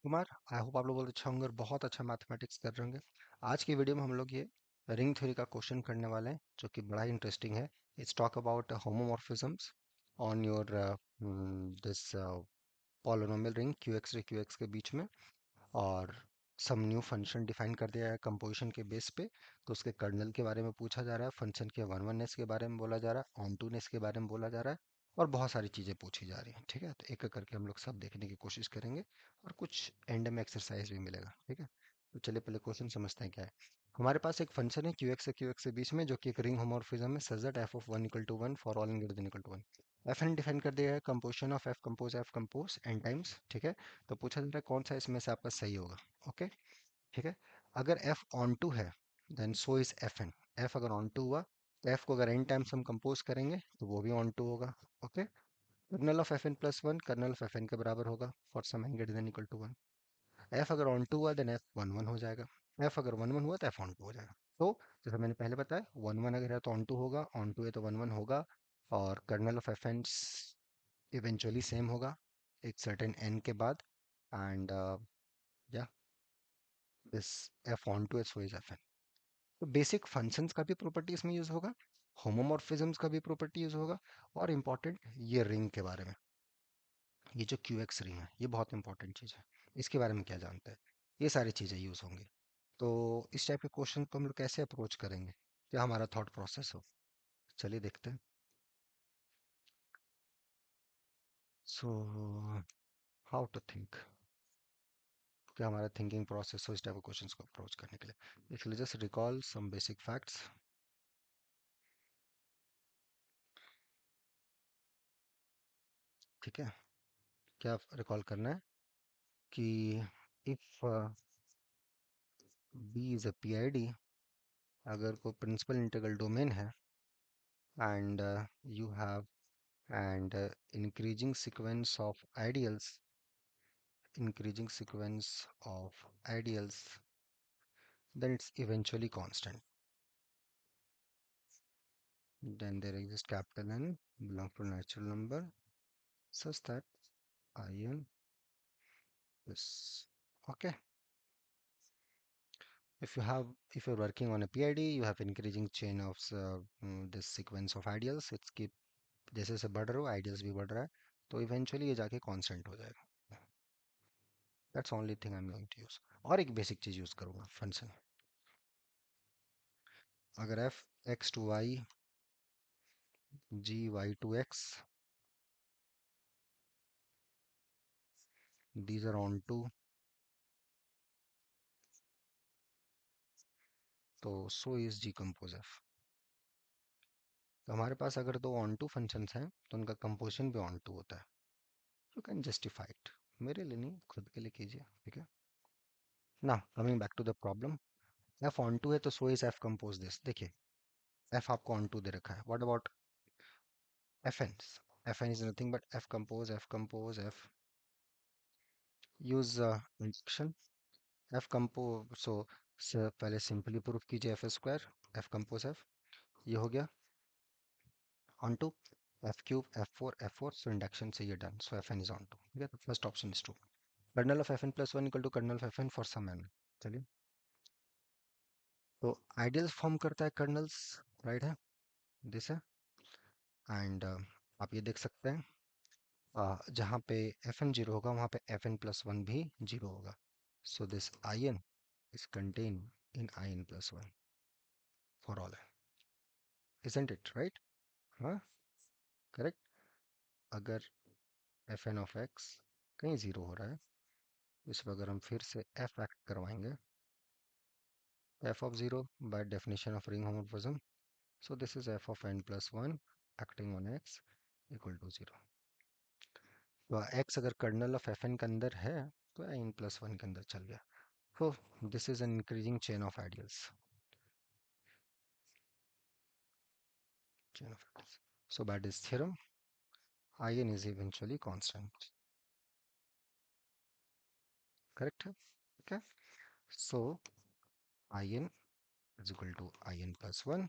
Kumar. I hope आप लोग बहुत अच्छा होंगे और बहुत अच्छा मैथमेटिक्स कर रहे होंगे। आज की वीडियो में हम लोग ये रिंग थ्योरी का क्वेश्चन करने वाले हैं जो कि बड़ा इंटरेस्टिंग है। It's talk about homomorphisms on your this polynomial ring Q X के बीच में। और सम न्यू फंक्शन डिफाइन कर दिया है कंपोजिशन के बेस पे। तो उसके कर्नल के बारे में पूछा जा रहा है, फंक्शन के वन वननेस के बारे में बोला जा रहा है, ऑन टूनेस के बारे में बोला जा रहा है और बहुत सारी चीज़ें पूछी जा रही हैं। ठीक है, तो एक एक करके हम लोग सब देखने की कोशिश करेंगे और कुछ एंड में एक्सरसाइज भी मिलेगा। ठीक है, तो चलिए पहले क्वेश्चन समझते हैं क्या है। हमारे पास एक फंक्शन है क्यू एक्स के बीच में जो कि एक रिंग होमोर्फिज्म है such that F of one equal to one for all N greater than equal to one. F N define कर दिया है composition of F compose N times. ठीक है, तो पूछा जा रहा है कौन सा इसमें से आपका सही होगा। ओके, ठीक है। अगर f ऑन टू है then so is F N. F अगर ऑन टू हुआ तो f को अगर n टाइम्स हम कंपोज करेंगे तो वो भी ऑन टू होगा। Okay, kernel of F N plus one kernel of F N के बराबर होगा for some n greater than equal to one. F अगर ऑन टू हुआ देन एफ वन वन हो जाएगा। एफ अगर वन वन हुआ तो एफ ऑन टू हो जाएगा। तो जैसा मैंने पहले बताया वन वन अगर है तो ऑन टू होगा, ऑन टू है तो वन वन होगा। और kernel of F N eventually same होगा एक सर्टेन n के बाद। एंड या this F on to so is F. तो बेसिक फंक्शंस का भी प्रॉपर्टी इसमें यूज होगा, होमोमॉर्फिज्म्स का भी प्रॉपर्टी यूज होगा और इम्पोर्टेंट ये रिंग के बारे में। ये जो क्यू एक्स रिंग है ये बहुत इंपॉर्टेंट चीज़ है, इसके बारे में क्या जानते हैं, ये सारी चीज़ें यूज होंगी। तो इस टाइप के क्वेश्चन को हम लोग कैसे अप्रोच करेंगे, क्या हमारा थॉट प्रोसेस हो, चलिए देखते हैं। सो हाउ टू थिंक, क्या हमारा थिंकिंग प्रोसेस हो इस टाइप के क्वेश्चंस को अप्रोच करने के लिए। इसलिए just recall some basic facts. ठीक है, क्या रिकॉल करना है कि if B is a PID, अगर कोई प्रिंसिपल इंटीग्रल डोमेन है and you have and increasing sequence of ideals, increasing sequence of ideals, then it's eventually constant. Then there exists capital N belong to natural number such that In is okay. If you have, if you're working on a PID, you have increasing chain of this sequence of ideals. It's keep जैसे जैसे बढ़ रहा हो ideals भी बढ़ रहा है, तो इवेंचुअली ये जाके कांस्टेंट हो जाएगा। That's only thing I am going to use. और एक बेसिक चीज यूज करूंगा फंक्शन। अगर F X to Y G Y to X these are onto, तो so is G compose F. तो हमारे पास अगर दो ऑन टू फंक्शंस हैं तो उनका कंपोजिशन भी ऑन टू होता है। यू कैन जस्टिफाई इट, मेरे लिए नहीं खुद के लिए कीजिए। ठीक है ना, coming back to the problem. F on to है तो so is F compose this. देखिए एफ आपको ऑन टू दे रखा है, what about F N. F N is nothing but F compose F compose F. Use induction F compose. So पहले simply proof कीजिए F square F compose F, ये हो गया onto. F cube F four, so induction से ये done, so F N is on to. ठीक है, तो first option is true. Kernel of F N plus one equal to kernel of F N for some N. चलिए, तो ideals form करता है kernels, right है दिस है। And आप ये देख सकते हैं जहाँ पे एफ एन जीरो होगा वहाँ पे एफ एन प्लस वन भी जीरो होगा। So this I N is contain in I N plus one for all N, isn't it right. हाँ, करेक्ट। अगर एफ एन ऑफ एक्स कहीं जीरो हो रहा है, इस पर अगर हम फिर से एफ एक्ट करवाएंगे, F of zero by definition of ring homomorphism, so this is f of n plus 1 acting on x equal to 0। तो x अगर कर्नल ऑफ एफ एन के अंदर है तो n प्लस वन के अंदर चल गया। तो this is an increasing chain of ideals, chain of ideals. So by this theorem in is eventually constant, correct है। Okay, so in is equal to in plus 1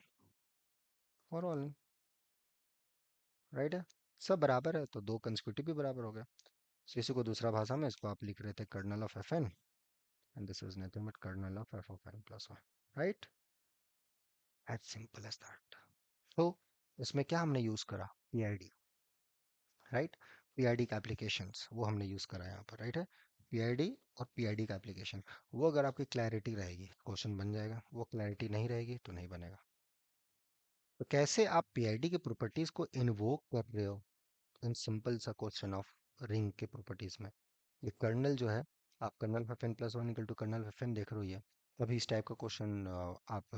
for all, right है। सब बराबर है तो दो कंसेक्यूटिव भी बराबर हो गया। So, इसी को दूसरा भाषा में इसको आप लिख रहे थे kernel of F N, and this is nothing but kernel of F of N plus one, right? As simple as that. तो इसमें क्या हमने यूज करा? PID, right? पीआईडी का एप्लीकेशंस वो हमने यूज करा यहाँ पर, राइट है? पीआईडी और पीआईडी का एप्लीकेशन, वो अगर आपकी क्लैरिटी रहेगी क्वेश्चन बन जाएगा, वो क्लैरिटी नहीं रहेगी तो नहीं बनेगा। तो कैसे आप पीआईडी की प्रॉपर्टीज को इन्वोक कर रहे हो इन सिंपल सा क्वेश्चन ऑफ रिंग के प्रॉपर्टीज में? ये कर्नल जो है, आप kernel F N plus one equal to kernel F N देख रहे हो, ये कभी इस टाइप का क्वेश्चन आप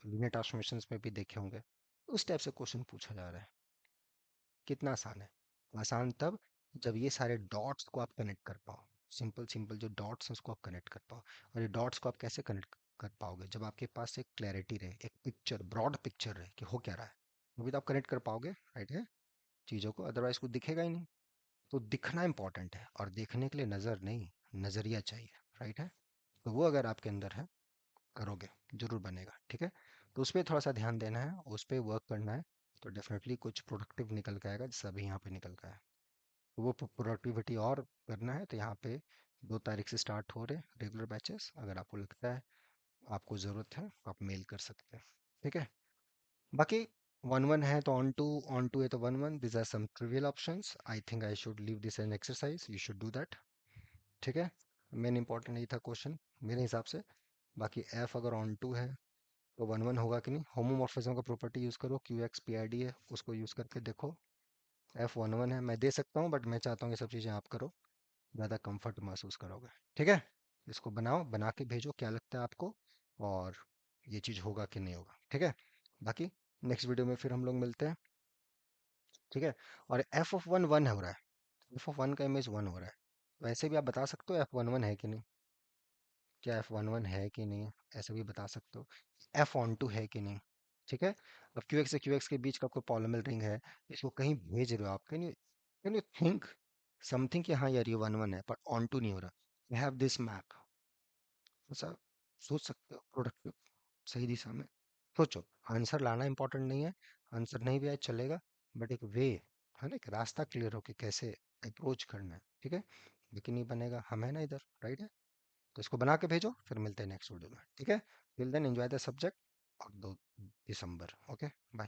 लीनियर ट्रांसफॉर्मेशंस में भी देखे होंगे। उस टाइप से क्वेश्चन पूछा जा रहा है। कितना आसान है? आसान तब जब ये सारे डॉट्स को आप कनेक्ट कर पाओ। सिंपल सिंपल जो डॉट्स हैं उसको आप कनेक्ट कर पाओ। और ये डॉट्स को आप कैसे कनेक्ट कर पाओगे? जब आपके पास एक क्लैरिटी रहे, एक पिक्चर, ब्रॉड पिक्चर रहे कि हो क्या रहा है, तभी तो आप कनेक्ट कर पाओगे, राइट है? चीज़ों को, अदरवाइज कुछ दिखेगा ही नहीं। तो दिखना इंपॉर्टेंट है, और देखने के लिए नज़र नहीं, नज़रिया चाहिए, राइट है? तो वो अगर आपके अंदर है, करोगे, जरूर बनेगा, ठीक है? तो उस पर थोड़ा सा ध्यान देना है, उस पर वर्क करना है, तो डेफिनेटली कुछ प्रोडक्टिव निकल के आएगा, जैसे अभी यहाँ पे निकल का है। तो वो प्रोडक्टिविटी और करना है तो यहाँ पे 2 तारीख से स्टार्ट हो रहे रेगुलर बैचेस। अगर आपको लगता है आपको ज़रूरत है, आप मेल कर सकते हैं, ठीक है? बाकी वन वन है तो ऑन टू है तो one one, this are some trivial options. I think I should leave this an exercise, you should do that, ठीक है? मेन इंपॉर्टेंट नहीं था क्वेश्चन मेरे हिसाब से। बाकी एफ अगर ऑन टू है तो वन वन होगा कि नहीं? होमोमॉर्फिज्म का प्रॉपर्टी यूज करो, Q x P I D है, उसको यूज करके देखो। एफ वन वन है, मैं दे सकता हूँ, बट मैं चाहता हूँ ये सब चीज़ें आप करो, ज़्यादा कंफर्ट महसूस करोगे, ठीक है? इसको बनाओ, बना के भेजो क्या लगता है आपको, और ये चीज़ होगा कि नहीं होगा, ठीक है? बाकी नेक्स्ट वीडियो में फिर हम लोग मिलते हैं, ठीक है? और एफ ऑफ वन वन हो रहा है, एफ ऑफ वन का इमेज वन हो रहा है, वैसे भी आप बता सकते हो एफ वन वन है कि नहीं, क्या एफ वन वन है कि नहीं, ऐसे भी बता सकते हो। एफ ऑन टू है कि नहीं, ठीक है? अब क्यू एक्स से क्यू एक्स के बीच का कोई पॉलिमर रिंग है, इसको कहीं भेज रहे हो आप, कैन यू थिंक समथिंग कि हाँ यार ये वन वन है पर ऑन टू नहीं हो रहा, यू हैव दिस मैप, ऐसा सोच सकते हो प्रोडक्टिव, सही दिशा में सोचो। आंसर लाना इंपॉर्टेंट नहीं है, आंसर नहीं भी आए चलेगा, बट एक वे है ना, एक रास्ता क्लियर हो कि कैसे अप्रोच करना है, ठीक है? लेकिन नहीं बनेगा, हम है ना इधर, राइट है? तो इसको बना के भेजो, फिर मिलते हैं नेक्स्ट वीडियो में, ठीक है? Till then enjoy the subject, और 2 दिसंबर, ओके, बाय।